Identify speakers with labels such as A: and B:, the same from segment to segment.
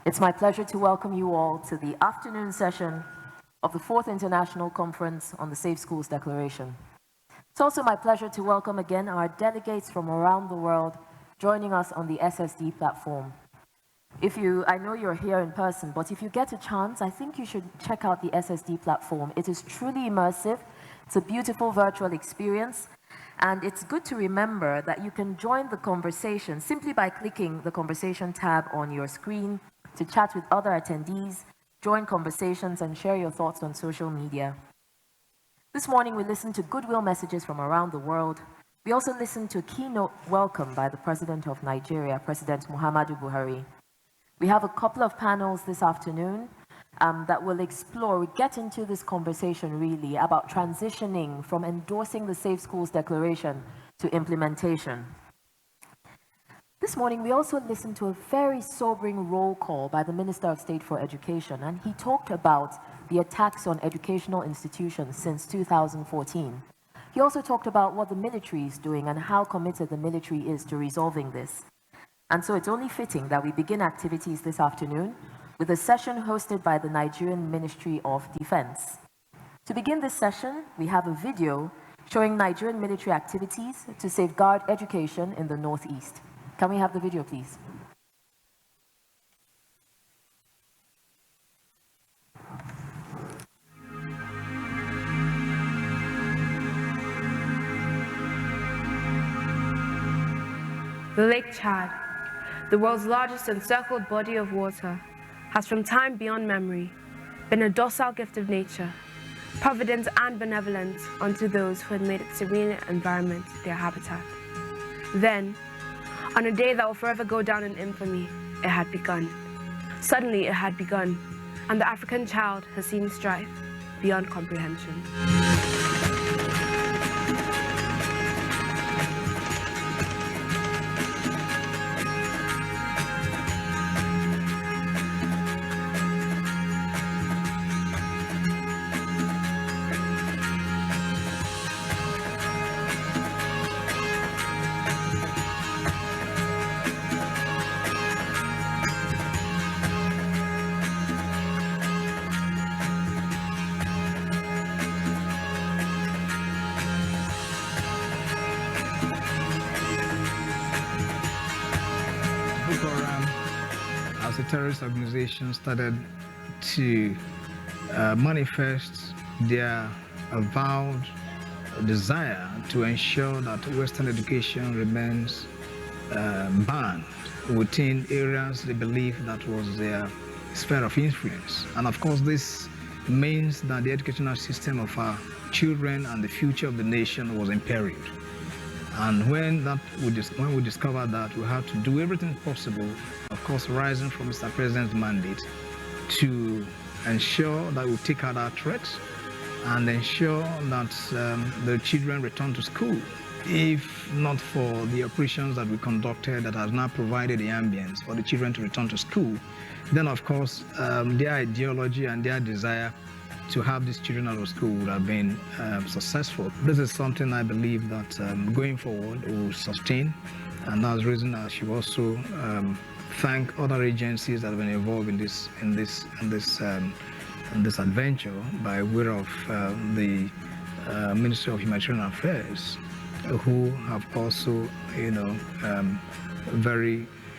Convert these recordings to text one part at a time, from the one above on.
A: It's my pleasure to welcome you all to the afternoon session of the 4th International Conference on the Safe Schools Declaration. It's also my pleasure to welcome again our delegates from around the world joining us on the SSD platform. I know you're here in person, but if you get a chance, I think you should check out the SSD platform. It is truly immersive. It's a beautiful virtual experience. And it's good to remember that you can join the conversation simply by clicking the conversation tab on your screen to chat with other attendees, join conversations, and share your thoughts on social media. This morning, we listened to goodwill messages from around the world. We also listened to a keynote welcome by the President of Nigeria, President Muhammadu Buhari. We have a couple of panels this afternoon that will get into this conversation really about transitioning from endorsing the Safe Schools Declaration to implementation. This morning, we also listened to a very sobering roll call by the Minister of State for Education, and he talked about the attacks on educational institutions since 2014. He also talked about what the military is doing and how committed the military is to resolving this. And so it's only fitting that we begin activities this afternoon with a session hosted by the Nigerian Ministry of Defense. To begin this session, we have a video showing Nigerian military activities to safeguard education in the Northeast. Can we have the video, please?
B: The Lake Chad, the world's largest encircled body of water, has from time beyond memory been a docile gift of nature, providence and benevolence unto those who had made its serene environment their habitat. Then, on a day that will forever go down in infamy, it had begun. Suddenly it had begun, and the African child has seen strife beyond comprehension.
C: Terrorist organizations started to manifest their avowed desire to ensure that Western education remains banned within areas they believe that was their sphere of influence. And of course, this means that the educational system of our children and the future of the nation was imperiled. And when we discovered that, we had to do everything possible, of course, rising from Mr. President's mandate, to ensure that we take out our threats and ensure that the children return to school. If not for the operations that we conducted that has now provided the ambience for the children to return to school, then of course their ideology and their desire to have these children out of school would have been successful. This is something I believe that going forward will sustain, and that's the reason I should also thank other agencies that have been involved in this adventure by way of the Ministry of Humanitarian Affairs, who have also,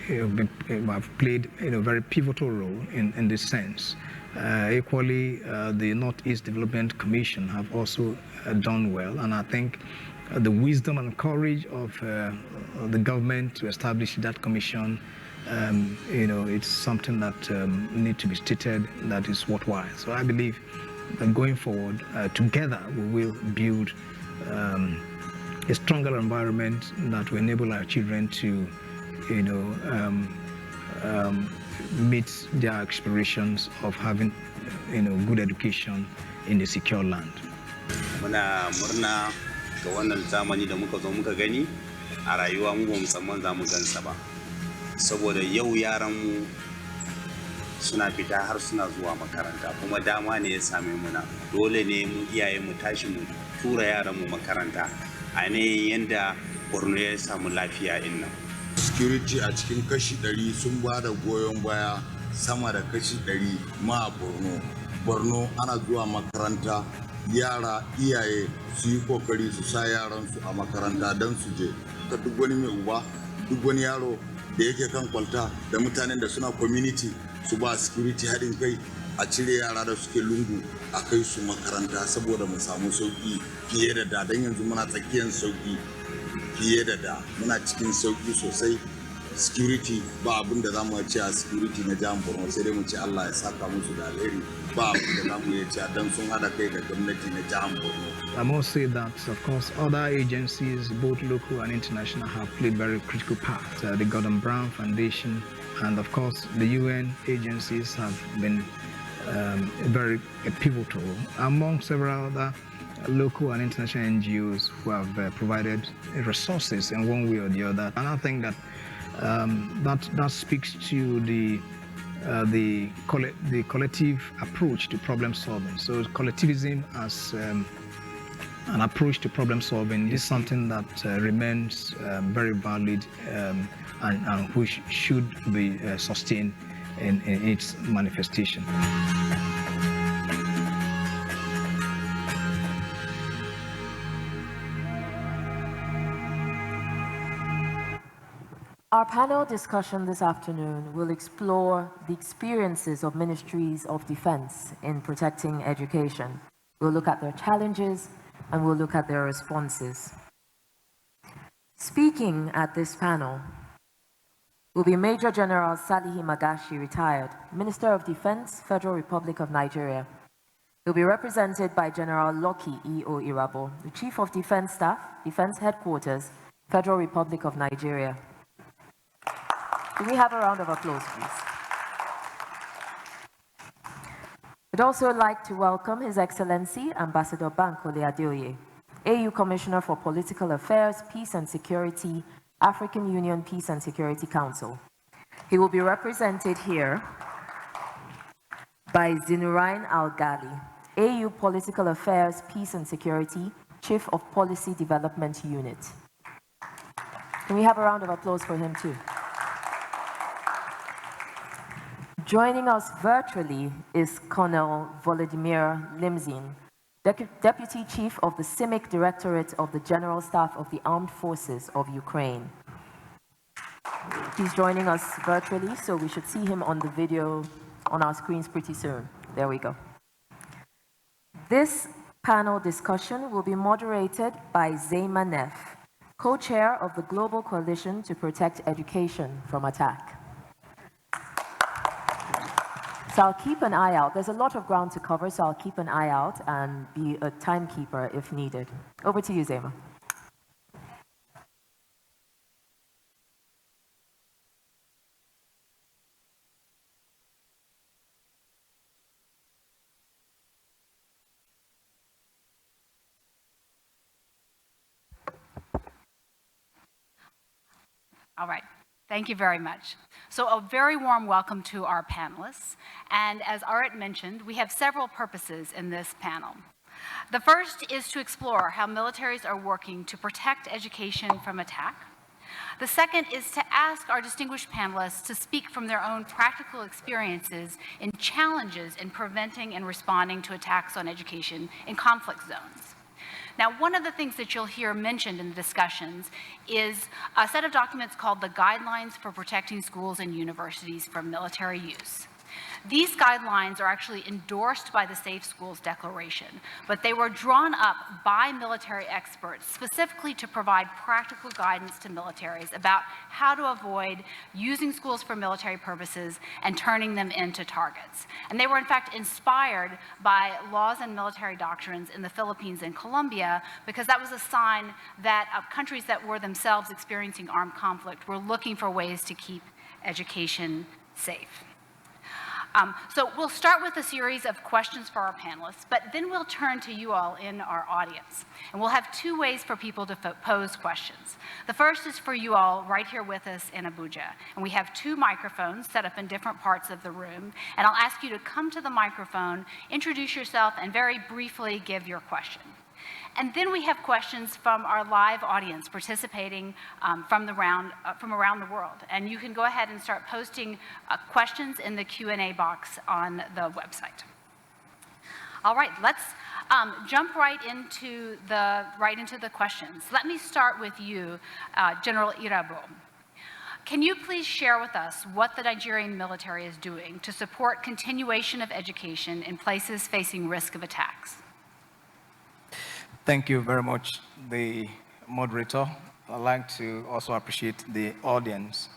C: have played a very pivotal role in this sense. Equally, the Northeast Development Commission have also done well, and I think the wisdom and courage of the government to establish that commission, it's something that needs to be stated that is worthwhile. So I believe that going forward, together we will build a stronger environment that will enable our children to, meet their aspirations of having, good education in a secure land.
D: Muna murna ga wannan zamani da muka zo muka gani a rayuwa mu ba musamman za mu gansa ba. Saboda yau yaran mu suna fita har suna zuwa makaranta, kuma dama ne ya same mu na. Dole ne mu iyaye mu tashi mu tura yaran mu makaranta. A ne yanda Borno ya samu lafiya din nan.
E: Security a cikin kashi 100 sun ba da goyon baya sama da kashi 100 ma Borno ana zuwa makaranta, yara iyaye su yi kokari su sa yaransu a makaranta don su je. Ka duk wani mai uba, duk wani yaro da yake kan kwalta da mutanen da suna community su ba security haɗin kai a cire yara da suke lungu a kai su makaranta saboda mu samu sauki fiye da da. Dan yanzu muna tsakiyar sauki fiye da da, muna cikin sauki sosai. Security ba abin da zamu ce a security na jihar Borno, sai dai mu ce Allah ya saka musu da alheri. Ba abin da zamu ce dan sun hada kai da gwamnati na jihar Borno.
C: I must say that, of course, other agencies, both local and international, have played very critical part. The Gordon Brown Foundation and, of course, the UN agencies have been very pivotal among several other local and international NGOs who have provided resources in one way or the other. And I think that that speaks to the collective approach to problem solving. So collectivism as an approach to problem solving is something that remains very valid and which should be sustained in its manifestation.
A: Our panel discussion this afternoon will explore the experiences of ministries of defense in protecting education. We'll look at their challenges and we'll look at their responses. Speaking at this panel will be Major General Salihi Magashi, retired, Minister of Defense, Federal Republic of Nigeria. He'll be represented by General Loki E.O. Irabo, the Chief of Defense Staff, Defense Headquarters, Federal Republic of Nigeria. Can we have a round of applause, please? We'd also like to welcome His Excellency Ambassador Bankole Adeoye, AU Commissioner for Political Affairs, Peace and Security, African Union Peace and Security Council. He will be represented here by Zinurain Al-Ghali, AU Political Affairs, Peace and Security, Chief of Policy Development Unit. Can we have a round of applause for him too? Joining us virtually is Colonel Volodymyr Liamzin, Deputy Chief of the CIMIC Directorate of the General Staff of the Armed Forces of Ukraine. He's joining us virtually, so we should see him on the video on our screens pretty soon. There we go. This panel discussion will be moderated by Zama Neff, co-chair of the Global Coalition to Protect Education from Attack. So I'll keep an eye out. There's a lot of ground to cover, so I'll keep an eye out and be a timekeeper if needed. Over to you, Zama.
F: All right. Thank you very much. So a very warm welcome to our panelists. And as Aret mentioned, we have several purposes in this panel. The first is to explore how militaries are working to protect education from attack. The second is to ask our distinguished panelists to speak from their own practical experiences in challenges in preventing and responding to attacks on education in conflict zones. Now, one of the things that you'll hear mentioned in the discussions is a set of documents called the Guidelines for Protecting Schools and Universities from Military Use. These guidelines are actually endorsed by the Safe Schools Declaration, but they were drawn up by military experts specifically to provide practical guidance to militaries about how to avoid using schools for military purposes and turning them into targets. And they were in fact inspired by laws and military doctrines in the Philippines and Colombia, because that was a sign that countries that were themselves experiencing armed conflict were looking for ways to keep education safe. So we'll start with a series of questions for our panelists, but then we'll turn to you all in our audience. And we'll have two ways for people to pose questions. The first is for you all right here with us in Abuja. And we have two microphones set up in different parts of the room. And I'll ask you to come to the microphone, introduce yourself, and very briefly give your question. And then we have questions from our live audience participating from around the world. And you can go ahead and start posting questions in the Q&A box on the website. All right, let's jump right into the questions. Let me start with you, General Irabo. Can you please share with us what the Nigerian military is doing to support continuation of education in places facing risk of attacks?
C: Thank you very much, the moderator. I'd like to also appreciate the audience,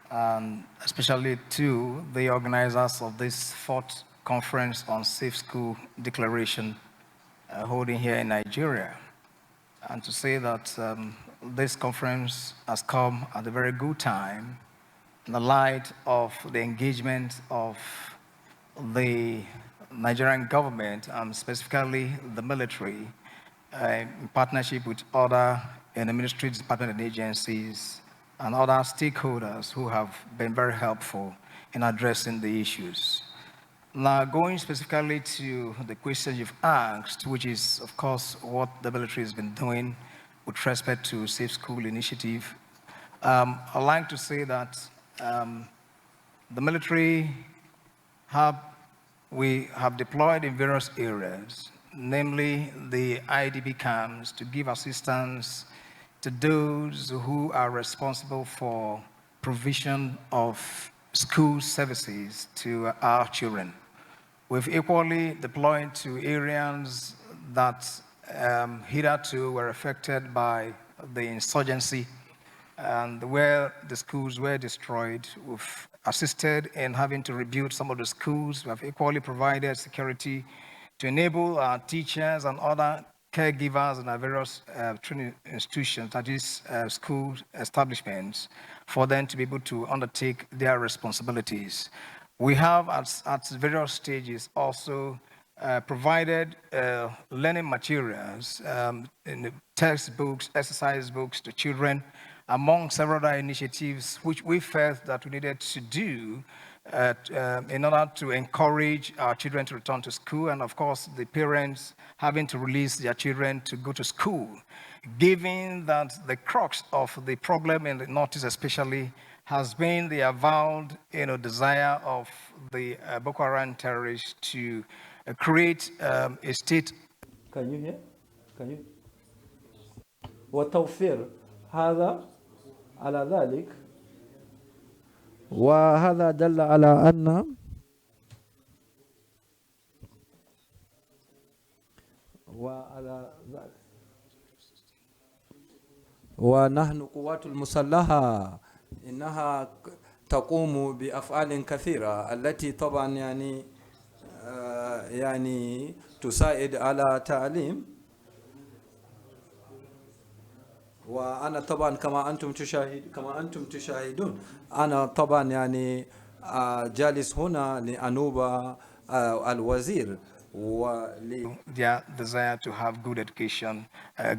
C: and especially to the organizers of this 4th Conference on Safe School Declaration holding here in Nigeria, and to say that this conference has come at a very good time in the light of the engagement of the Nigerian government and specifically the military in partnership with other in the Ministries, department and agencies and other stakeholders who have been very helpful in addressing the issues. Now, going specifically to the question you've asked, which is, of course, what the military has been doing with respect to Safe School Initiative, I'd like to say that the military we have deployed in various areas, namely the IDP camps, to give assistance to those who are responsible for provision of school services to our children. We've equally deployed to areas that hitherto were affected by the insurgency and where the schools were destroyed. We've assisted in having to rebuild some of the schools. We have equally provided security to enable our teachers and other caregivers in our various training institutions, that is school establishments, for them to be able to undertake their responsibilities. We have at various stages also provided learning materials in textbooks, exercise books to children, among several other initiatives which we felt that we needed to do in order to encourage our children to return to school, and of course the parents having to release their children to go to school, given that the crux of the problem in the Northeast especially has been the avowed desire of the Boko Haram terrorists to create a state.
G: Can you hear? Can you? وتوفير هذا على ذلك، وهذا دل على أن وعلى ذلك ونحن قوات المسلحة إنها تقوم بأفعال كثيرة التي طبعا يعني تساعد على تعليم. وأنا طبعا كما أنتم تشاهدون أنا طبعا جالس هنا لأنوب الوزير
C: their desire to have good education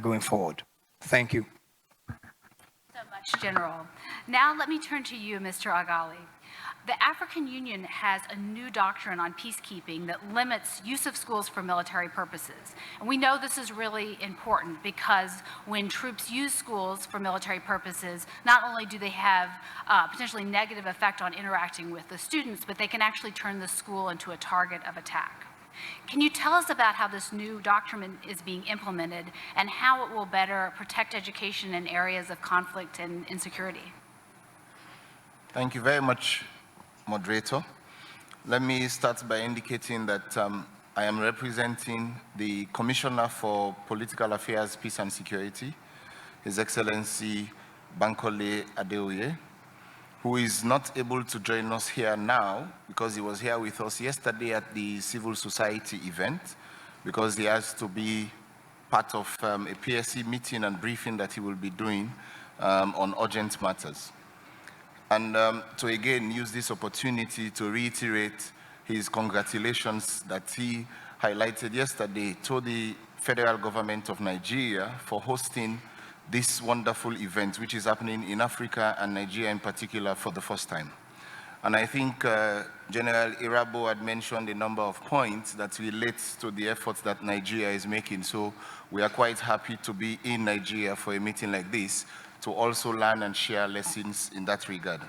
C: going forward. Thank you.
F: So much, General. Now let me turn to you, Mr. Agali. The African Union has a new doctrine on peacekeeping that limits use of schools for military purposes. And we know this is really important because when troops use schools for military purposes, not only do they have potentially negative effect on interacting with the students, but they can actually turn the school into a target of attack. Can you tell us about how this new doctrine is being implemented and how it will better protect education in areas of conflict and insecurity?
H: Thank you very much, Moderator. Let me start by indicating that I am representing the Commissioner for Political Affairs, Peace and Security, His Excellency Bankole Adeoye, who is not able to join us here now because he was here with us yesterday at the civil society event, because he has to be part of a PSC meeting and briefing that he will be doing on urgent matters. And to again use this opportunity to reiterate his congratulations that he highlighted yesterday to the federal government of Nigeria for hosting this wonderful event, which is happening in Africa and Nigeria in particular for the first time. And I think General Irabo had mentioned a number of points that relates to the efforts that Nigeria is making. So we are quite happy to be in Nigeria for a meeting like this to also learn and share lessons in that regard.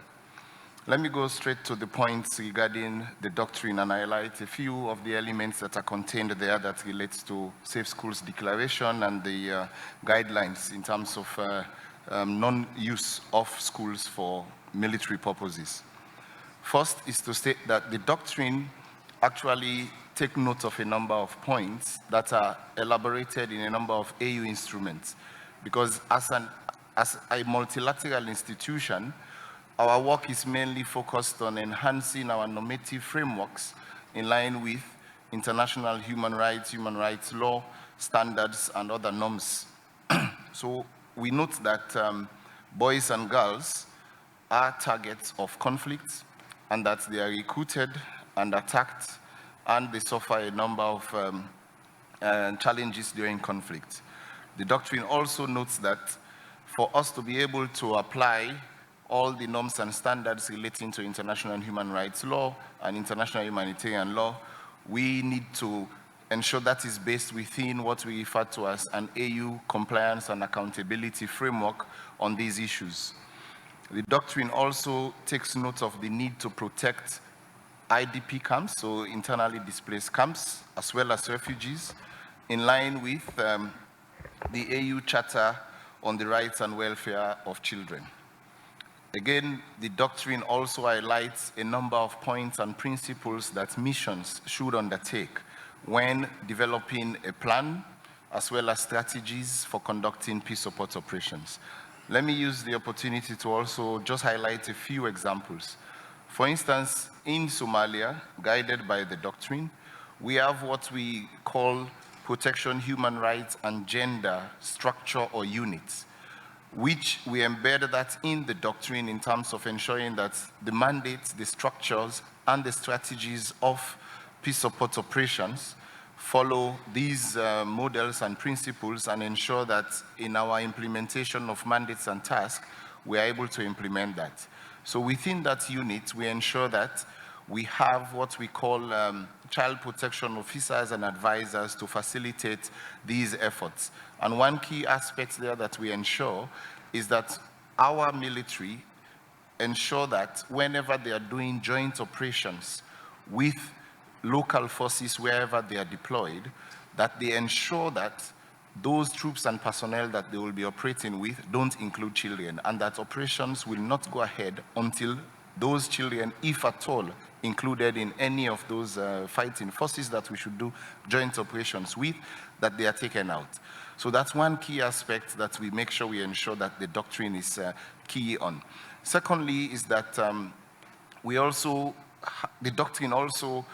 H: Let me go straight to the points regarding the doctrine and highlight a few of the elements that are contained there that relates to Safe Schools Declaration and the guidelines in terms of non-use of schools for military purposes. First is to state that the doctrine actually takes note of a number of points that are elaborated in a number of AU instruments, because as a multilateral institution, our work is mainly focused on enhancing our normative frameworks in line with international human rights law, standards, and other norms. So we note that boys and girls are targets of conflicts, and that they are recruited and attacked, and they suffer a number of challenges during conflict. The doctrine also notes that for us to be able to apply all the norms and standards relating to international human rights law and international humanitarian law, we need to ensure that is based within what we refer to as an AU compliance and accountability framework on these issues. The doctrine also takes note of the need to protect IDP camps, so internally displaced camps, as well as refugees, in line with the AU Charter on the Rights and Welfare of Children. Again, the doctrine also highlights a number of points and principles that missions should undertake when developing a plan, as well as strategies for conducting peace support operations. Let me use the opportunity to also just highlight a few examples. For instance, in Somalia, guided by the doctrine, we have what we call protection, human rights, and gender structure or units, which we embed that in the doctrine in terms of ensuring that the mandates, the structures, and the strategies of peace support operations follow these models and principles and ensure that in our implementation of mandates and tasks, we are able to implement that. So within that unit, we ensure that we have what we call child protection officers and advisors to facilitate these efforts. And one key aspect there that we ensure is that our military ensure that whenever they are doing joint operations with local forces wherever they are deployed, that they ensure that those troops and personnel that they will be operating with don't include children, and that operations will not go ahead until those children, if at all included in any of those fighting forces that we should do joint operations with, that they are taken out. So that's one key aspect that we make sure we ensure that the doctrine is key on. Secondly is that the doctrine also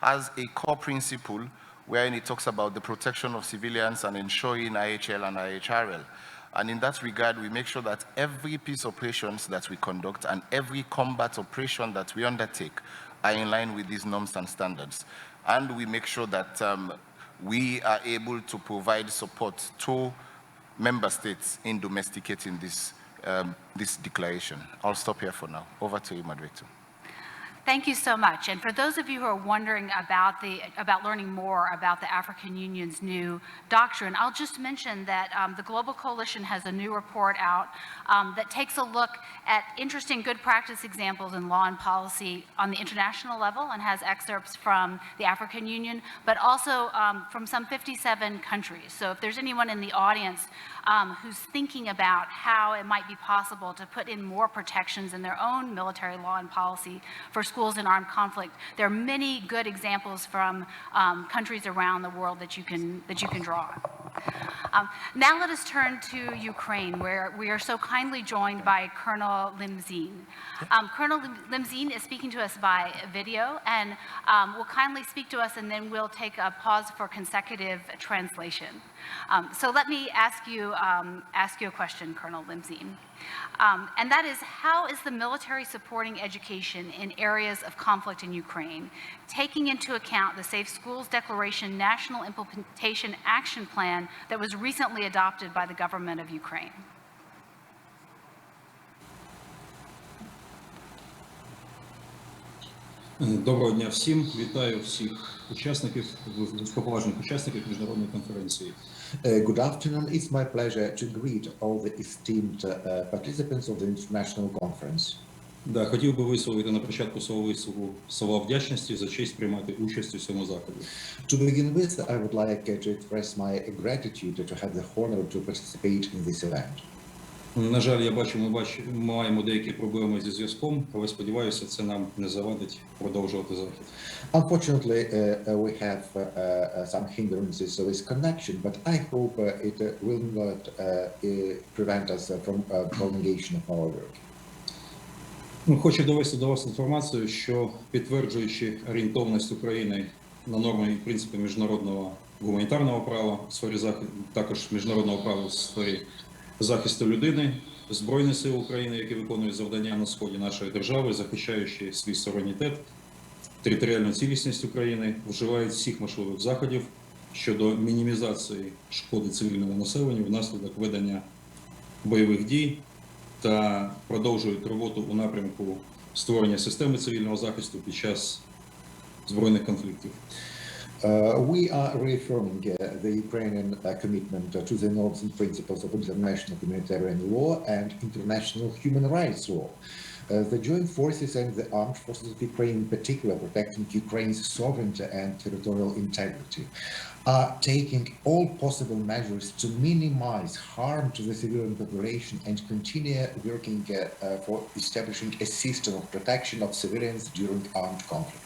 H: has a core principle wherein it talks about the protection of civilians and ensuring IHL and IHRL. And in that regard, we make sure that every peace operations that we conduct and every combat operation that we undertake are in line with these norms and standards. And we make sure that we are able to provide support to member states in domesticating this declaration. I'll stop here for now. Over to you, Moderator.
F: Thank you so much. And for those of you who are wondering about learning more about the African Union's new doctrine, I'll just mention that the Global Coalition has a new report out that takes a look at interesting good practice examples in law and policy on the international level and has excerpts from the African Union, but also from some 57 countries. So if there's anyone in the audience who's thinking about how it might be possible to put in more protections in their own military law and policy for schools in armed conflict, there are many good examples from countries around the world that you can draw on. Now let us turn to Ukraine, where we are so kindly joined by Colonel Liamzin. Colonel Liamzin is speaking to us by video and will kindly speak to us, and then we'll take a pause for consecutive translation. So let me ask you a question, Colonel Liamzin. And that is, how is the military supporting education in areas of conflict in Ukraine, taking into account the Safe Schools Declaration National Implementation Action Plan that was recently adopted by the government of Ukraine?
I: Доброго дня всім. Вітаю всіх учасників, високоповажних учасників міжнародної конференції.
J: Good afternoon. It's my pleasure to greet all the esteemed participants of the international conference.
I: Да, хотів би висловити на початку свого виступу слова вдячності за честь приймати участь у цьому заході.
J: To begin with, I would like to express my gratitude to have the honor to participate in this event.
I: На жаль, я бачу, ми маємо деякі проблеми зі зв'язком, але сподіваюся, це нам не завадить продовжувати захід.
J: Unfortunately, we have some hindrances with connection, but I hope it will not prevent us from prolongation of our work.
I: Хочу довести до вас інформацію, що підтверджуючи орієнтованість України на норми і принципи міжнародного гуманітарного права, в сфері також міжнародного права в сфері захисту людини, Збройні сили України, які виконують завдання на сході нашої держави, захищаючи свій суверенітет, територіальну цілісність України, вживають всіх можливих заходів щодо мінімізації шкоди цивільному населенню внаслідок ведення бойових дій та продовжують роботу у напрямку створення системи цивільного захисту під час збройних конфліктів.
J: We are reaffirming the Ukrainian commitment to the norms and principles of international humanitarian law and international human rights law. The joint forces and the armed forces of Ukraine, in particular protecting Ukraine's sovereignty and territorial integrity, are taking all possible measures to minimize harm to the civilian population and continue working for establishing a system of protection of civilians during armed conflict.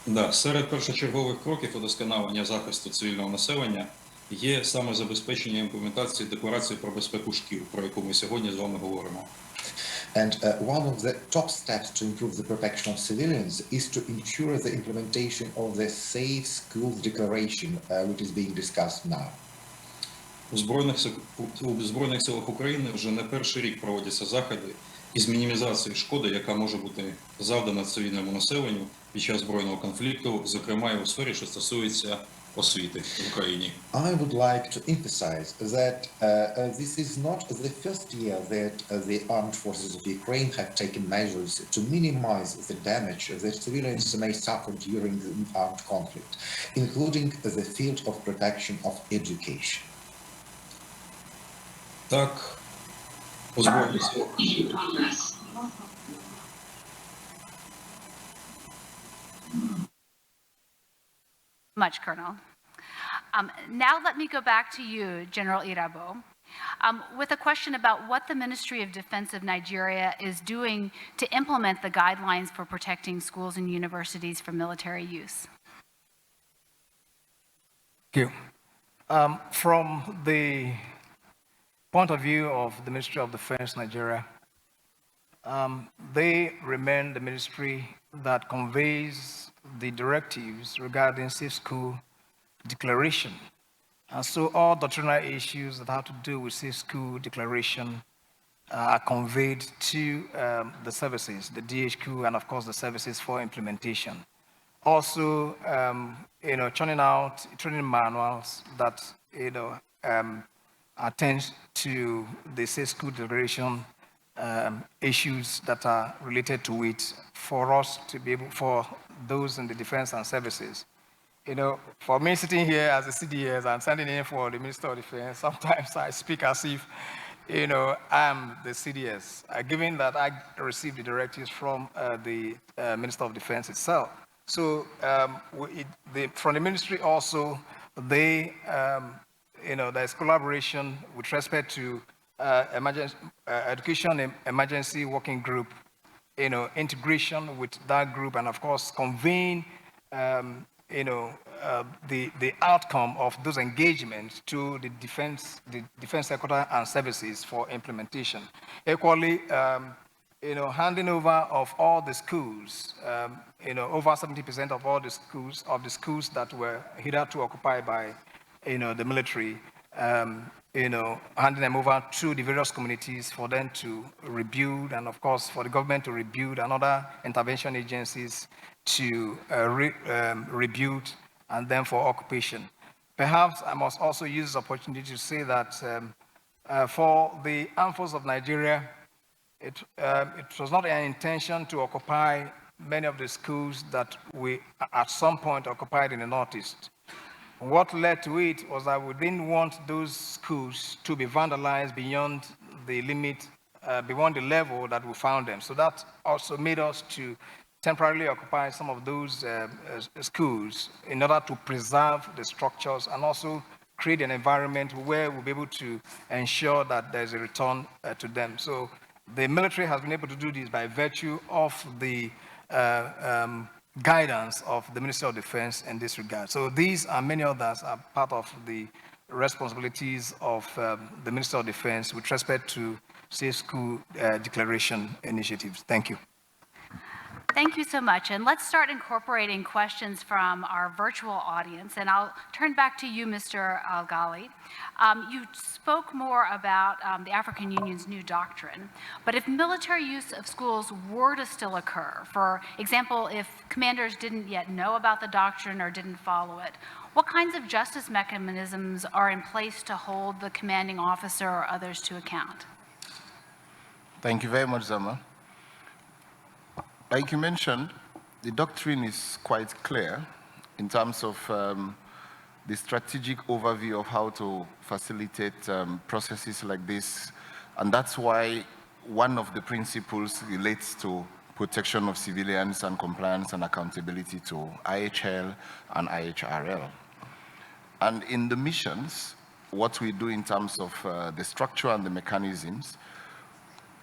I: Да, серед першочергових кроків удосконалення захисту цивільного населення є саме забезпечення імплементації Декларації про безпеку шкіл, про яку ми сьогодні з вами говоримо.
J: And one of the top steps to improve the protection of civilians is to ensure the implementation of the Safe Schools Declaration, which is being discussed now.
I: У Збройних силах України вже не перший рік проводяться заходи із мінімізації шкоди, яка може бути завдана цивільному населенню під час збройного конфлікту, зокрема і у сфері, що стосується освіти в Україні.
J: I would like to emphasize that this is not the first year that the armed forces of Ukraine have taken measures to minimize the damage that civilians may suffer during the armed conflict, including the field of protection of education.
I: Так, у Збройних силах.
F: Much, Colonel. Now let me go back to you, General Irabo, with a question about what the Ministry of Defense of Nigeria is doing to implement the guidelines for protecting schools and universities from military use.
K: Thank you. From the point of view of the Ministry of Defense Nigeria, they remain the ministry that conveys the directives regarding safe school declaration. And so all doctrinal issues that have to do with safe school declaration are conveyed to the services, the DHQ, and of course the services for implementation. Also, churning out training manuals that, attend to the safe school declaration issues that are related to it for us to be able, for those in the defense and services. For me sitting here as a CDS and standing in for the Minister of Defense, sometimes I speak as if, I'm the CDS, given that I received the directives from the Minister of Defense itself. So from the ministry also, there's collaboration with respect to education emergency working group, integration with that group, and of course conveying, the outcome of those engagements to the defense sector and services for implementation. Equally, handing over of all the schools, over 70% of all the schools that were hitherto occupied by, the military, handing them over to the various communities for them to rebuild, and of course for the government to rebuild and other intervention agencies to rebuild, and then for occupation. Perhaps I must also use this opportunity to say that for the armed forces of Nigeria, it was not an intention to occupy many of the schools that we at some point occupied in the Northeast. What led to it was that we didn't want those schools to be vandalized beyond the limit, beyond the level that we found them. So that also made us to temporarily occupy some of those schools in order to preserve the structures and also create an environment where we'll be able to ensure that there's a return to them. So the military has been able to do this by virtue of the guidance of the Ministry of Defense in this regard. So these and many others are part of the responsibilities of the Ministry of Defense with respect to Safe School Declaration initiatives. Thank you.
F: Thank you so much. And let's start incorporating questions from our virtual audience. And I'll turn back to you, Mr. Al-Ghali. You spoke more about the African Union's new doctrine. But if military use of schools were to still occur, for example, if commanders didn't yet know about the doctrine or didn't follow it, what kinds of justice mechanisms are in place to hold the commanding officer or others to account?
H: Thank you very much, Zama. Like you mentioned, the doctrine is quite clear in terms of the strategic overview of how to facilitate processes like this. And that's why one of the principles relates to protection of civilians and compliance and accountability to IHL and IHRL. And in the missions, what we do in terms of the structure and the mechanisms,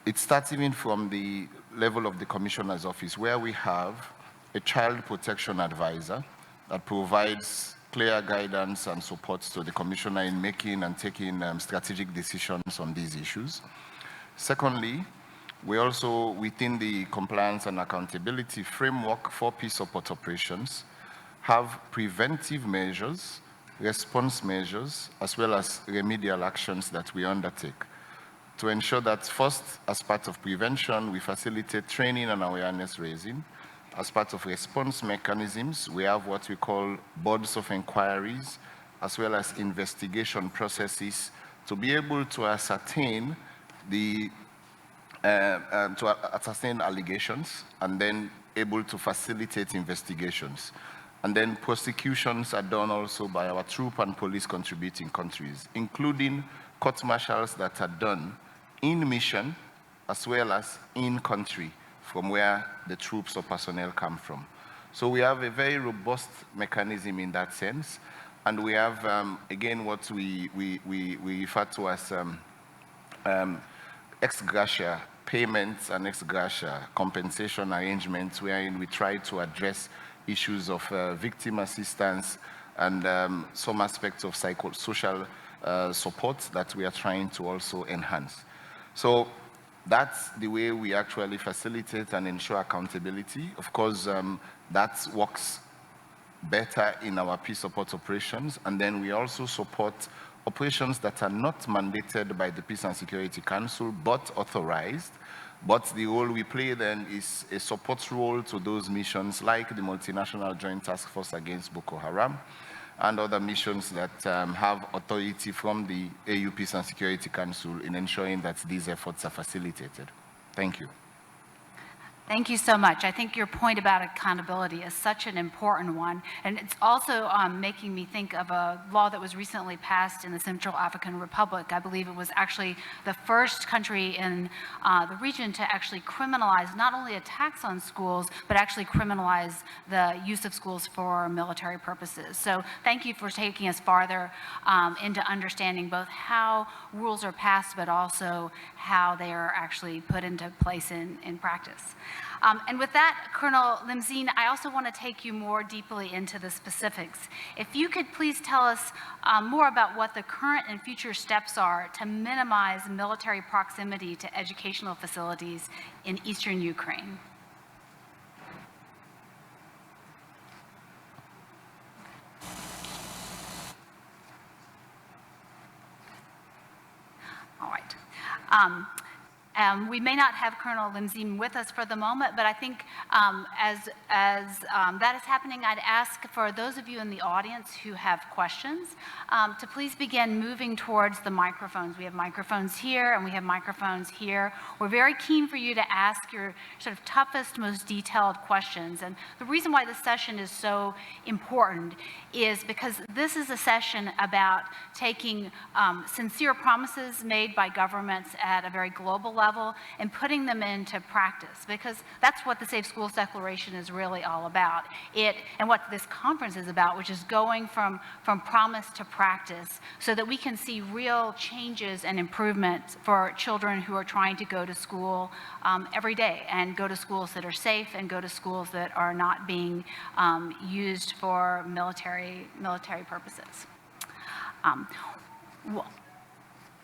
H: it starts even from the level of the Commissioner's Office, where we have a child protection advisor that provides clear guidance and support to the Commissioner in making and taking strategic decisions on these issues. Secondly, we also, within the compliance and accountability framework for peace support operations, have preventive measures, response measures, as well as remedial actions that we undertake to ensure that first, as part of prevention, we facilitate training and awareness raising. As part of response mechanisms, we have what we call boards of inquiries, as well as investigation processes to be able to ascertain the allegations and then able to facilitate investigations. And then prosecutions are done also by our troop and police contributing countries, including court-martials that are done in mission as well as in country from where the troops or personnel come from. So we have a very robust mechanism in that sense. And we have, again, what we refer to as ex gratia payments and ex gratia compensation arrangements, wherein we try to address issues of victim assistance and some aspects of psychosocial support that we are trying to also enhance. So that's the way we actually facilitate and ensure accountability. Of course, that works better in our peace support operations, and then we also support operations that are not mandated by the Peace and Security Council, but authorized. But the role we play then is a support role to those missions like the Multinational Joint Task Force Against Boko Haram and other missions that have authority from the AU Peace and Security Council in ensuring that these efforts are facilitated. Thank you.
F: Thank you so much. I think your point about accountability is such an important one. And it's also making me think of a law that was recently passed in the Central African Republic. I believe it was actually the first country in the region to actually criminalize not only attacks on schools, but actually criminalize the use of schools for military purposes. So thank you for taking us farther into understanding both how rules are passed, but also how they are actually put into place in practice. And with that, Colonel Liamzin, I also want to take you more deeply into the specifics. If you could please tell us more about what the current and future steps are to minimize military proximity to educational facilities in eastern Ukraine. All right. We may not have Colonel Liamzin with us for the moment, but I think as that is happening, I'd ask for those of you in the audience who have questions to please begin moving towards the microphones. We have microphones here and we have microphones here. We're very keen for you to ask your sort of toughest, most detailed questions. And the reason why this session is so important is because this is a session about taking sincere promises made by governments at a very global level and putting them into practice, because that's what the Safe Schools Declaration is really all about. And what this conference is about, which is going from promise to practice so that we can see real changes and improvements for children who are trying to go to school every day and go to schools that are safe and go to schools that are not being used for military purposes.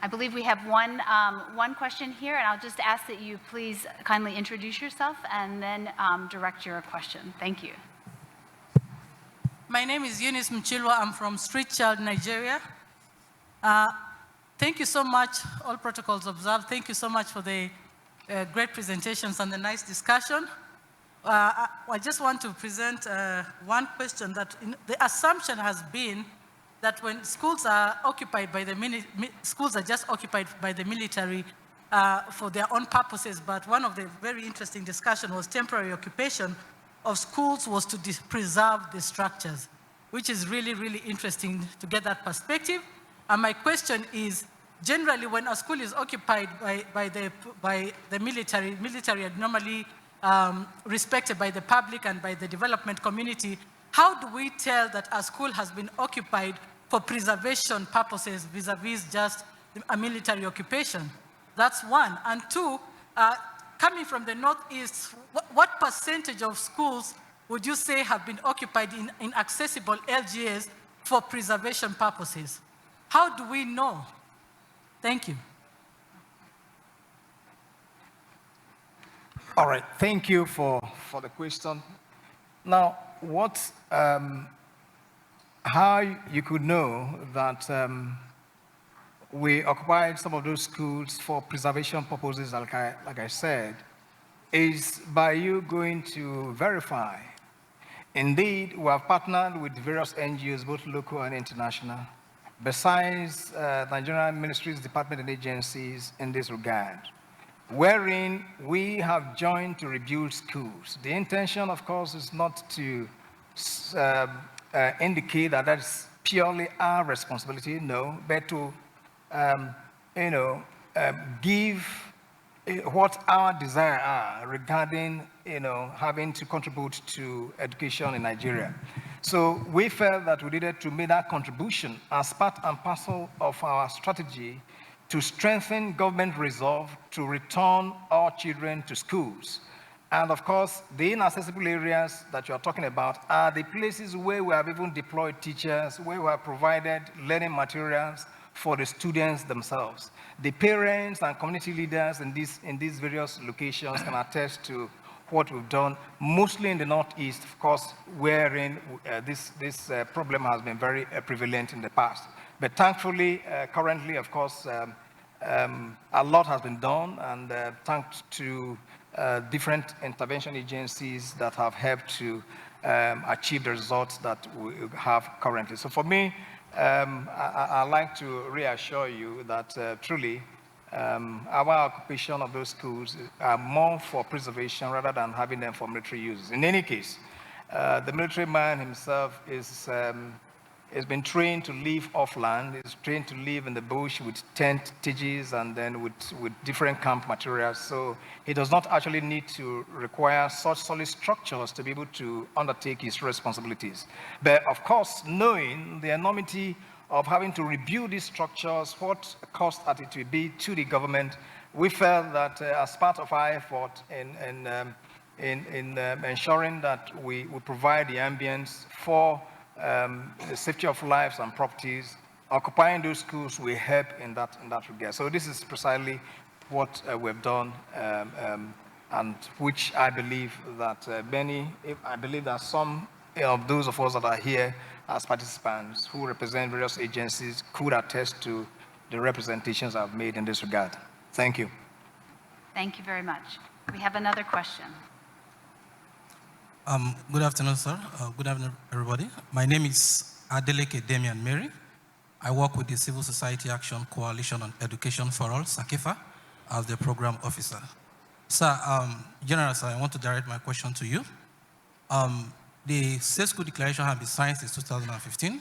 F: I believe we have one question here, and I'll just ask that you please kindly introduce yourself and then direct your question. Thank you.
L: My name is Eunice Mchilwa. I'm from Street Child, Nigeria. Thank you so much, all protocols observed. Thank you so much for the great presentations and the nice discussion. I just want to present one question that the assumption has been that when schools are occupied by the schools are just occupied by the military for their own purposes, but one of the very interesting discussion was temporary occupation of schools was to preserve the structures, which is really, really interesting to get that perspective. And my question is, generally when a school is occupied by the military are normally respected by the public and by the development community, how do we tell that a school has been occupied for preservation purposes vis-a-vis just a military occupation? That's one. And two, coming from the Northeast, what percentage of schools would you say have been occupied in accessible LGAs for preservation purposes? How do we know? Thank you.
K: All right, thank you for the question. Now, how you could know that we occupied some of those schools for preservation purposes, like I said, is by you going to verify. Indeed, we have partnered with various NGOs, both local and international, besides Nigerian Ministries, department and agencies in this regard, wherein we have joined to rebuild schools. The intention, of course, is not to indicate that that's purely our responsibility, no, but to, give what our desire are regarding, having to contribute to education in Nigeria. So we felt that we needed to make that contribution as part and parcel of our strategy to strengthen government resolve to return our children to schools. And of course, the inaccessible areas that you are talking about are the places where we have even deployed teachers, where we have provided learning materials for the students themselves. The parents and community leaders in these various locations can attest to what we've done, mostly in the Northeast, of course, wherein this problem has been very prevalent in the past. But thankfully, currently, of course, a lot has been done, and thanks to different intervention agencies that have helped to achieve the results that we have currently. So for me, I'd like to reassure you that truly our occupation of those schools are more for preservation rather than having them for military use. In any case, the military man himself has been trained to live off-land, is trained to live in the bush with tent, tidges, and then with different camp materials. So he does not actually need to require such solid structures to be able to undertake his responsibilities. But of course, knowing the enormity of having to rebuild these structures, what cost that it will be to the government, we felt that as part of our effort in ensuring that we provide the ambience for the safety of lives and properties, occupying those schools will help in that regard. So this is precisely what we've done, and which I believe that I believe that some of those of us that are here as participants who represent various agencies could attest to the representations I've made in this regard. Thank you.
F: Thank you very much. We have another question.
M: Good afternoon, sir. Good afternoon, everybody. My name is Adeoye Damian Mary. I work with the Civil Society Action Coalition on Education for All, SAKIFA, as the program officer. Sir, General, sir, I want to direct my question to you. The Safe School Declaration has been signed since 2015,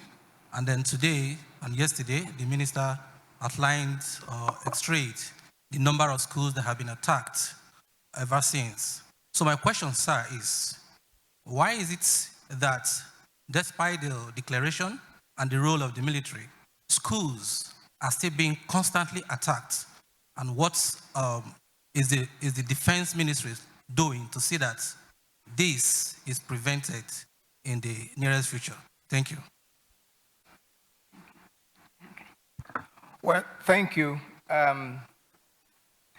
M: and then today and yesterday, the minister outlined or x-rayed the number of schools that have been attacked ever since. So my question, sir, is why is it that despite the declaration and the role of the military, schools are still being constantly attacked? And what is the defense ministry doing to see that this is prevented in the nearest future? Thank you.
K: Well, thank you.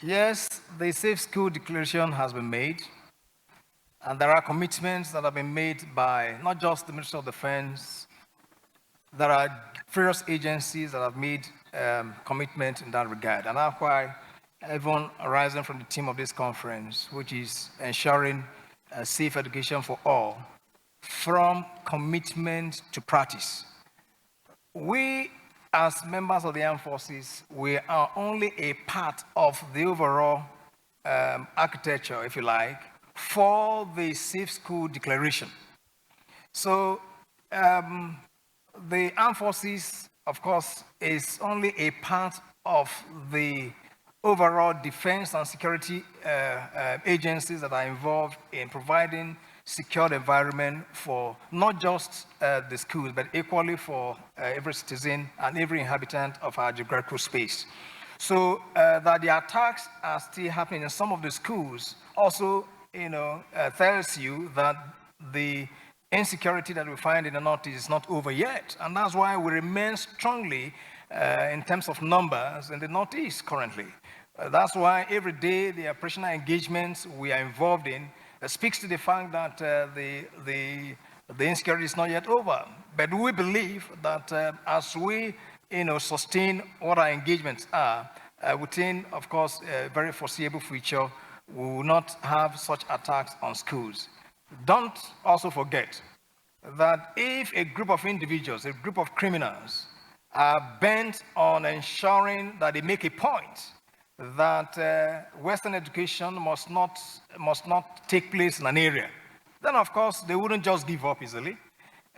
K: Yes, the Safe School Declaration has been made, and there are commitments that have been made by not just the Ministry of Defense. There are various agencies that have made commitment in that regard, and that's why everyone arising from the theme of this conference, which is ensuring safe education for all, from commitment to practice. We, as members of the armed forces, we are only a part of the overall architecture, if you like, for the Safe School Declaration. So the armed forces, of course, is only a part of the overall defense and security agencies that are involved in providing secured environment for not just the schools, but equally for every citizen and every inhabitant of our geographical space. So that the attacks are still happening in some of the schools also, tells you that the insecurity that we find in the Northeast is not over yet. And that's why we remain strongly in terms of numbers in the Northeast currently. That's why every day the operational engagements we are involved in speaks to the fact that the insecurity is not yet over. But we believe that as we sustain what our engagements are, within, of course, a very foreseeable future, we will not have such attacks on schools. Don't also forget that if a group of individuals, a group of criminals, are bent on ensuring that they make a point that Western education must not take place in an area, then of course they wouldn't just give up easily.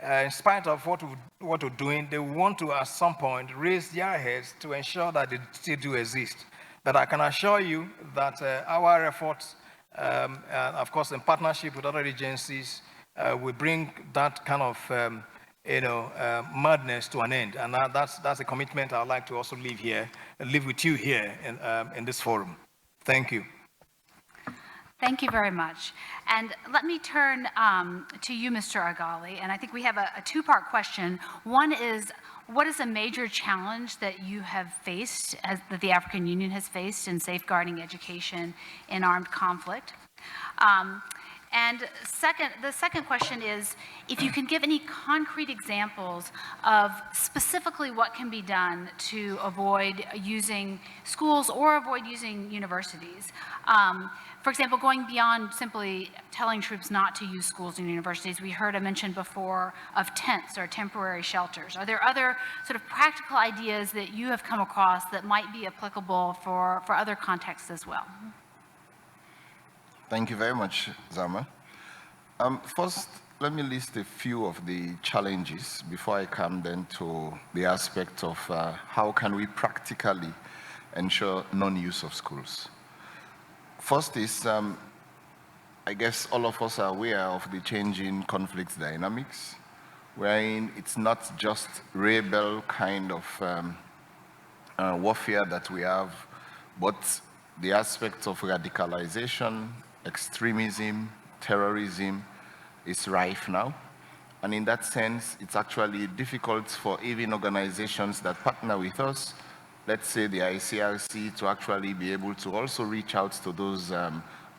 K: In spite of what we're doing, they want to at some point raise their heads to ensure that they still do exist. But I can assure you that our efforts, of course in partnership with other agencies, will bring that kind of madness to an end. And that's a commitment I'd like to also leave here, live with you here in this forum. Thank you.
F: Thank you very much. And let me turn to you, Mr. Agali, and I think we have a two-part question. One is, what is a major challenge that you have faced, that the African Union has faced in safeguarding education in armed conflict? And the second question is, if you can give any concrete examples of specifically what can be done to avoid using schools or avoid using universities. For example, going beyond simply telling troops not to use schools and universities, we heard a mention before of tents or temporary shelters. Are there other sort of practical ideas that you have come across that might be applicable for other contexts as well?
H: Thank you very much, Zama. First, let me list a few of the challenges before I come then to the aspect of how can we practically ensure non-use of schools. First is, I guess all of us are aware of the changing conflict dynamics, wherein it's not just rebel kind of warfare that we have, but the aspect of radicalization, extremism, terrorism is rife now. And in that sense, it's actually difficult for even organizations that partner with us, let's say the ICRC, to actually be able to also reach out to those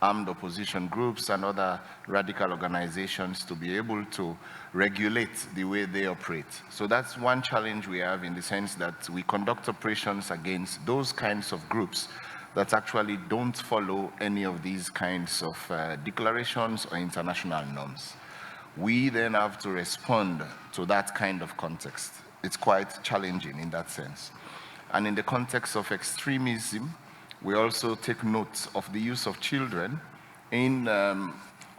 H: armed opposition groups and other radical organizations to be able to regulate the way they operate. So that's one challenge we have, in the sense that we conduct operations against those kinds of groups, that actually don't follow any of these kinds of declarations or international norms. We then have to respond to that kind of context. It's quite challenging in that sense. And in the context of extremism, we also take note of the use of children in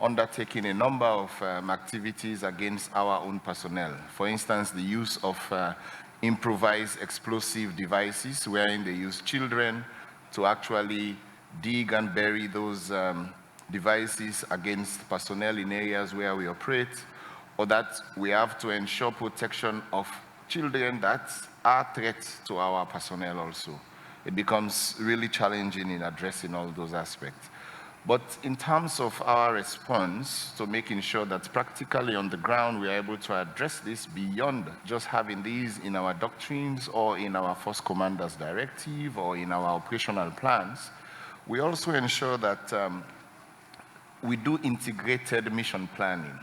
H: undertaking a number of activities against our own personnel. For instance, the use of improvised explosive devices, wherein they use children to actually dig and bury those devices against personnel in areas where we operate, or that we have to ensure protection of children that are threats to our personnel also. It becomes really challenging in addressing all those aspects. But in terms of our response to making sure that practically on the ground we are able to address this beyond just having these in our doctrines or in our Force Commander's Directive or in our operational plans, we also ensure that we do integrated mission planning,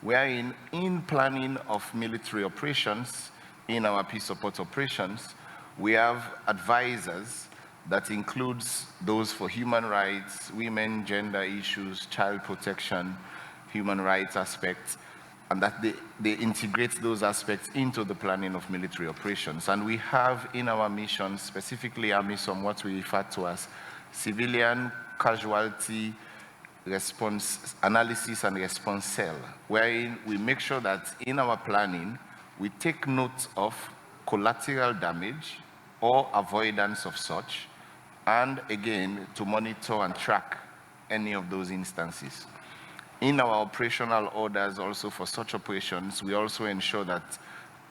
H: wherein in planning of military operations, in our peace support operations, we have advisors that includes those for human rights, women, gender issues, child protection, human rights aspects, and that they integrate those aspects into the planning of military operations. And we have in our missions, specifically AMISOM, what we refer to as Civilian Casualty Response Analysis and Response Cell, wherein we make sure that in our planning, we take note of collateral damage or avoidance of such, and again, to monitor and track any of those instances. In our operational orders also for such operations, we also ensure that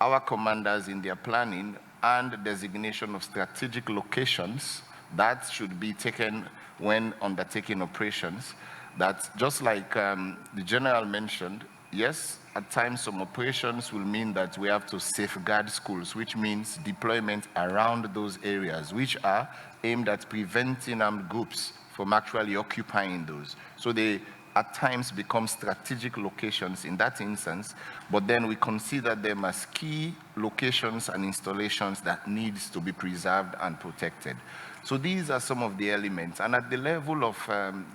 H: our commanders in their planning and designation of strategic locations that should be taken when undertaking operations, that just like the general mentioned, yes, at times some operations will mean that we have to safeguard schools, which means deployment around those areas, which are aimed at preventing armed groups from actually occupying those. So they at times become strategic locations in that instance, but then we consider them as key locations and installations that needs to be preserved and protected. So these are some of the elements. And at the level of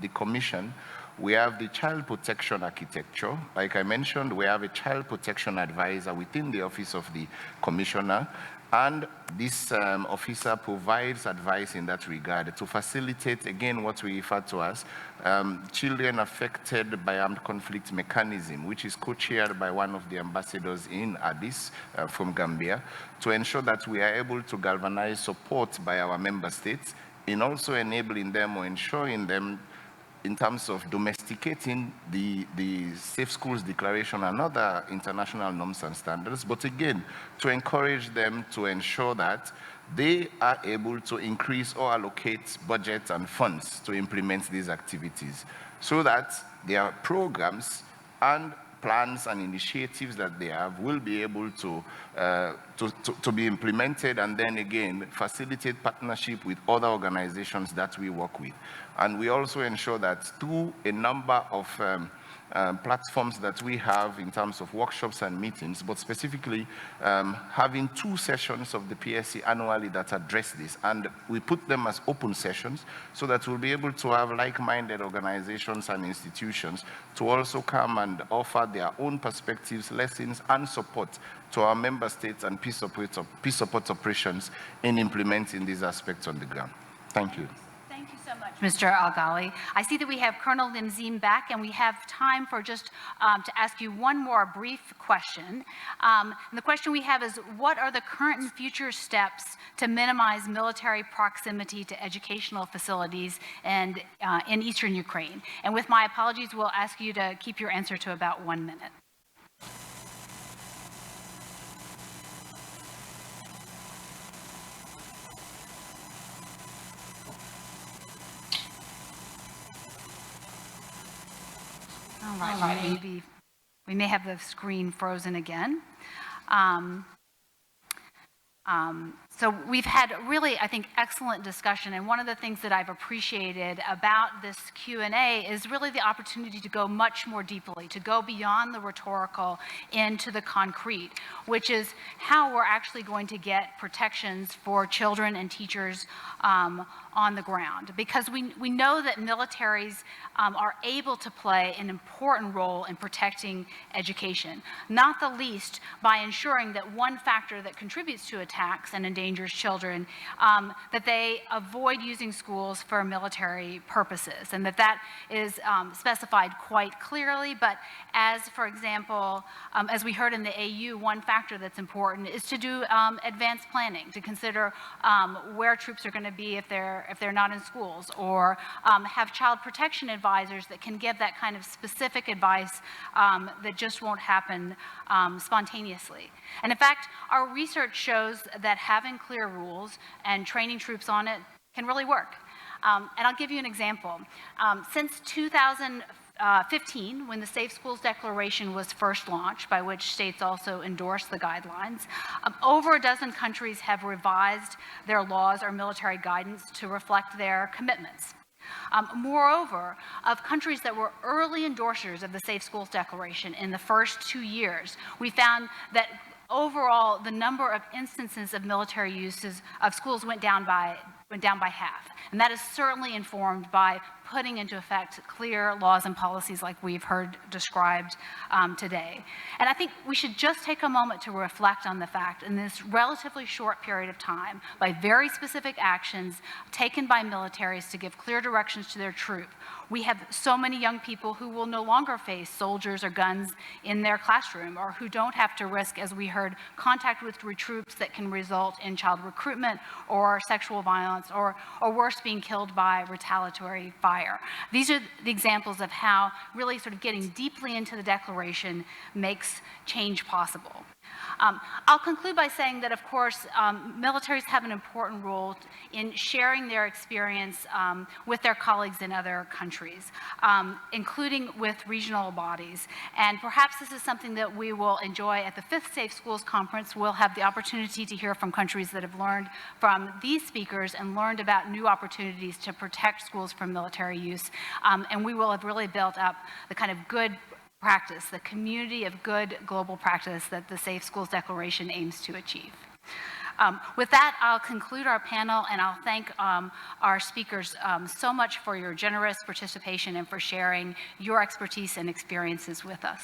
H: the commission, we have the child protection architecture. Like I mentioned, we have a child protection advisor within the office of the commissioner, and this officer provides advice in that regard to facilitate, again, what we refer to as children affected by armed conflict mechanism, which is co-chaired by one of the ambassadors in Addis from Gambia, to ensure that we are able to galvanize support by our member states in also enabling them or ensuring them in terms of domesticating the Safe Schools Declaration and other international norms and standards, but again, to encourage them to ensure that they are able to increase or allocate budgets and funds to implement these activities, so that their programs and plans and initiatives that they have will be able to be implemented, and then again facilitate partnership with other organizations that we work with. And we also ensure that through a number of platforms that we have in terms of workshops and meetings, but specifically having 2 sessions of the PSC annually that address this, and we put them as open sessions so that we'll be able to have like-minded organizations and institutions to also come and offer their own perspectives, lessons, and support to our member states and peace support operations in implementing these aspects on the ground. Thank you.
F: Mr. Al-Ghali. I see that we have Colonel Liamzin back, and we have time for just to ask you one more brief question. And the question we have is, what are the current and future steps to minimize military proximity to educational facilities and in eastern Ukraine? And with my apologies, we'll ask you to keep your answer to about 1 minute. All right, maybe we may have the screen frozen again. So we've had really, I think, excellent discussion, and one of the things that I've appreciated about this Q&A is really the opportunity to go much more deeply, to go beyond the rhetorical into the concrete, which is how we're actually going to get protections for children and teachers on the ground. Because we know that militaries are able to play an important role in protecting education, not the least by ensuring that one factor that contributes to attacks and endangers children, that they avoid using schools for military purposes, and that is specified quite clearly. But as, for example, as we heard in the AU, one factor that's important is to do advanced planning, to consider where troops are going to be if they're not in schools, or have child protection advisors that can give that kind of specific advice that just won't happen spontaneously. And in fact, our research shows that having clear rules and training troops on it can really work. And I'll give you an example. Since 2015, when the Safe Schools Declaration was first launched, by which states also endorsed the guidelines, over a dozen countries have revised their laws or military guidance to reflect their commitments. Moreover, of countries that were early endorsers of the Safe Schools Declaration in the first 2 years, we found that overall the number of instances of military uses of schools went down by half. And that is certainly informed by putting into effect clear laws and policies like we've heard described today. And I think we should just take a moment to reflect on the fact in this relatively short period of time, by very specific actions taken by militaries to give clear directions to their troops, we have so many young people who will no longer face soldiers or guns in their classroom, or who don't have to risk, as we heard, contact with troops that can result in child recruitment or sexual violence, or worse, being killed by retaliatory fire. These are the examples of how really sort of getting deeply into the Declaration makes change possible. I'll conclude by saying that, of course, militaries have an important role in sharing their experience with their colleagues in other countries, including with regional bodies. And perhaps this is something that we will enjoy at the 5th Safe Schools Conference. We'll have the opportunity to hear from countries that have learned from these speakers and learned about new opportunities to protect schools from military use. And we will have really built up the kind of good practice, the community of good global practice that the Safe Schools Declaration aims to achieve. With that, I'll conclude our panel, and I'll thank our speakers so much for your generous participation and for sharing your expertise and experiences with us.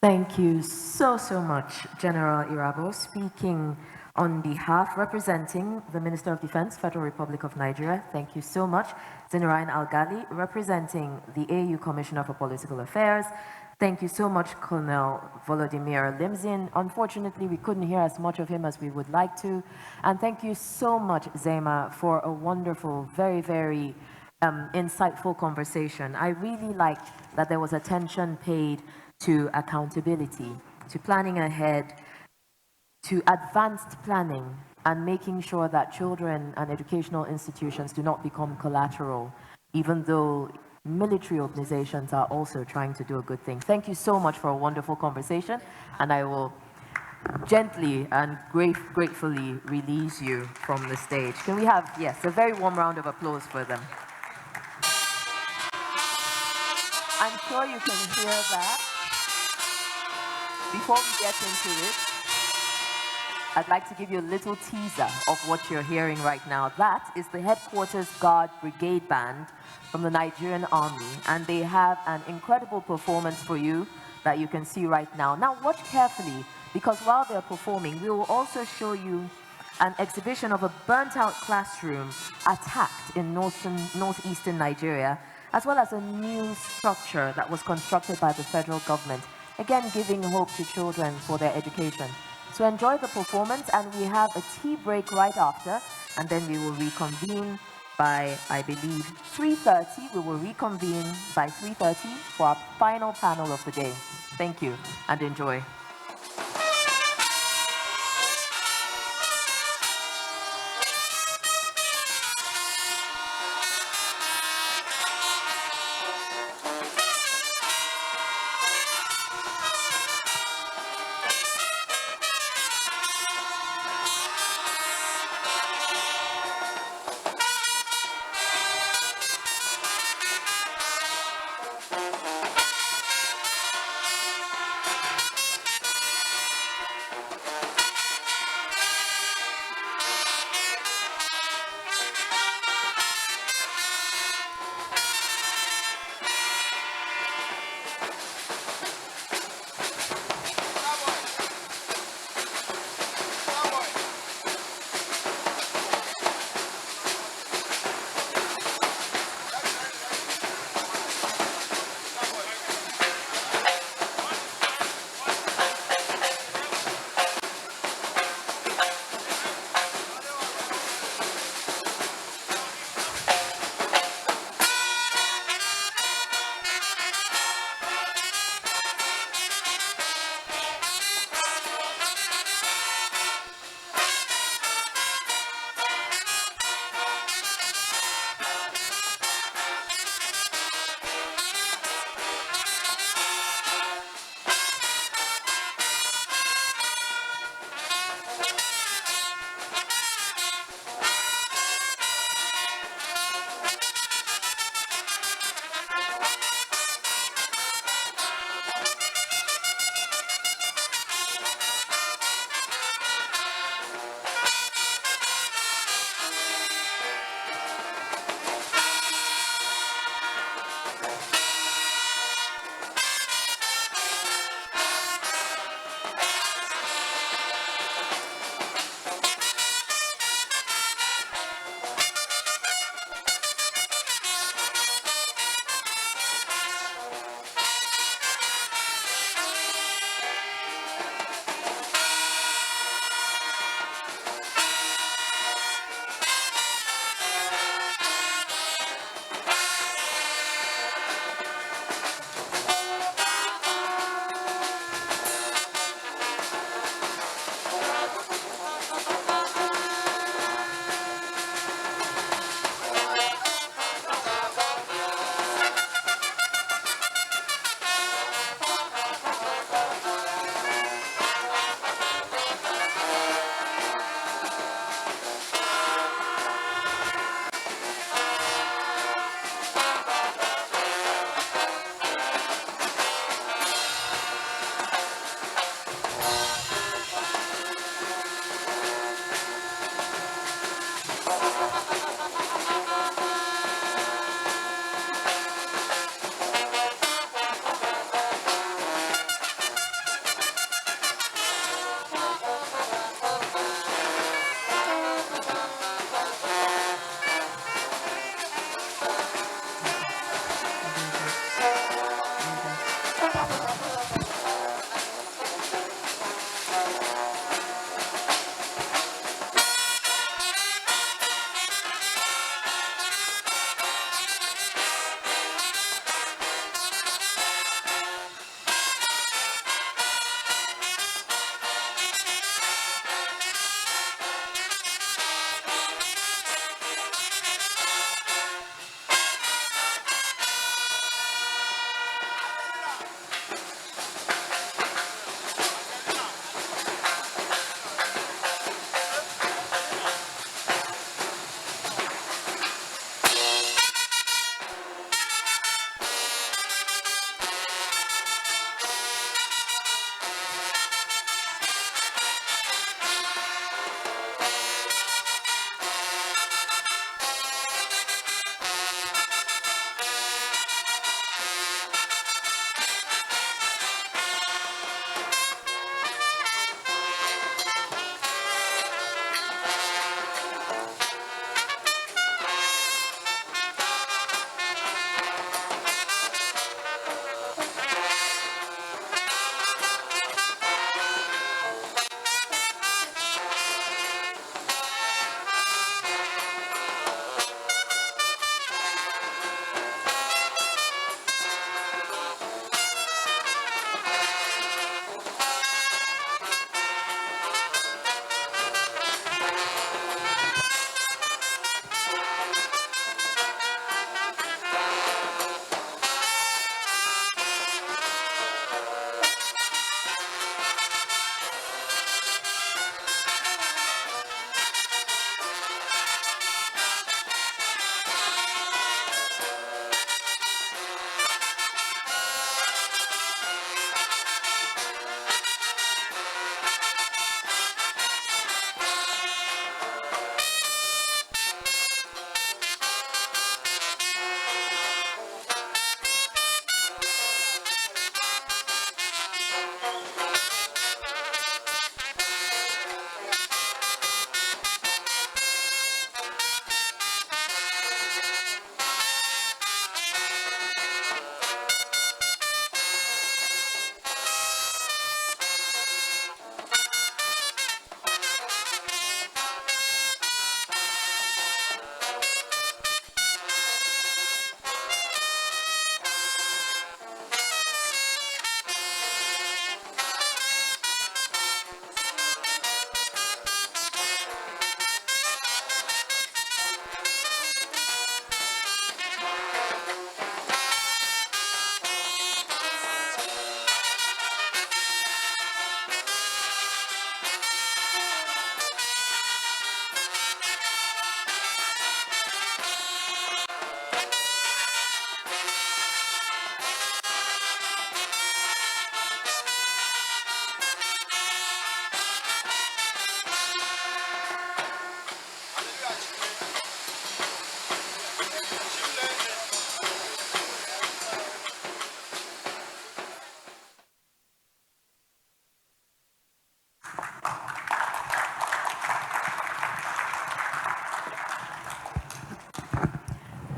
A: Thank you so much, General Irabo, speaking on behalf, representing the Minister of Defense, Federal Republic of Nigeria. Thank you so much. Zinurain Al-Ghali, representing the AU Commissioner for Political Affairs. Thank you so much, Colonel Volodymyr Liamzin. Unfortunately, we couldn't hear as much of him as we would like to. And thank you so much, Zama, for a wonderful, very, very insightful conversation. I really liked that there was attention paid to accountability, to planning ahead, to advanced planning, and making sure that children and educational institutions do not become collateral, even though military organizations are also trying to do a good thing. Thank you so much for a wonderful conversation, and I will gently and gratefully release you from the stage. Can we have, yes, a very warm round of applause for them. I'm sure you can hear that. Before we get into it, I'd like to give you a little teaser of what you're hearing right now. That is the Headquarters Guard Brigade Band from the Nigerian Army, and they have an incredible performance for you that you can see right now. Now watch carefully, because while they're performing, we will also show you an exhibition of a burnt-out classroom attacked in northeastern Nigeria, as well as a new structure that was constructed by the federal government, again giving hope to children for their education. So enjoy the performance, and we have a tea break right after, and then we will reconvene by, I believe, 3:30. We will reconvene by 3:30 for our final panel of the day. Thank you, and enjoy.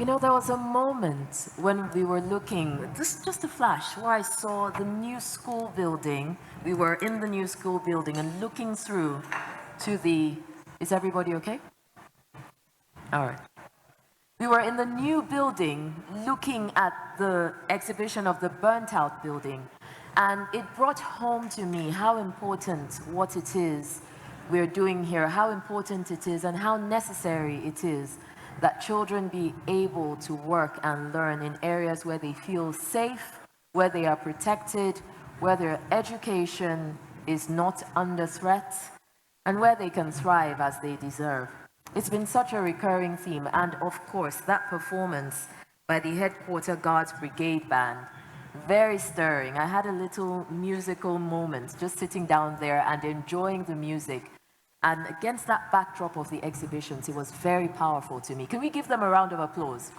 A: know, there was a moment when we were looking, just a flash, where I saw the new school building. We were in the new school building and looking through to the, is everybody okay? All right. We were in the new building looking at the exhibition of the burnt out building, and it brought home to me how important what it is we're doing here, how important it is and how necessary it is that children be able to work and learn in areas where they feel safe, where they are protected, where their education is not under threat, and where they can thrive as they deserve. It's been such a recurring theme, and of course, that performance by the Headquarter Guards Brigade Band, very stirring. I had a little musical moment, just sitting down there and enjoying the music. And against that backdrop of the exhibitions, it was very powerful to me. Can we give them a round of applause?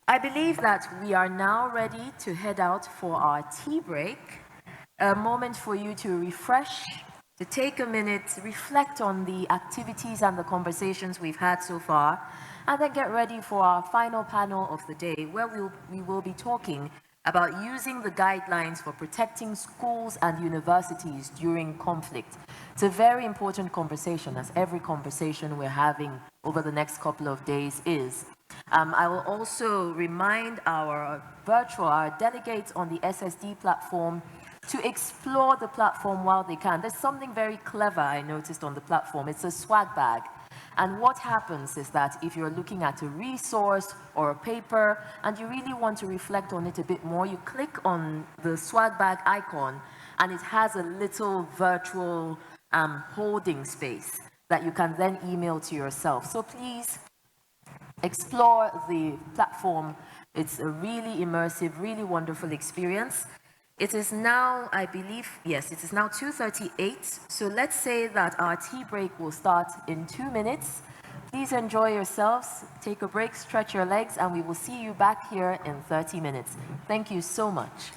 A: I believe that we are now ready to head out for our tea break. A moment for you to refresh, to take a minute, reflect on the activities and the conversations we've had so far, and then get ready for our final panel of the day, where we will be talking about using the guidelines for protecting schools and universities during conflict. It's a very important conversation, as every conversation we're having over the next couple of days is. I will also remind our delegates on the SSD platform to explore the platform while they can. There's something very clever I noticed on the platform. It's a swag bag. And what happens is that if you're looking at a resource or a paper and you really want to reflect on it a bit more, you click on the swag bag icon and it has a little virtual holding space that you can then email to yourself. So please explore the platform. It's a really immersive, really wonderful experience. It is now, I believe, yes, it is now 2:38. So let's say that our tea break will start in 2 minutes. Please enjoy yourselves, take a break, stretch your legs, and we will see you back here in 30 minutes. Thank you so much.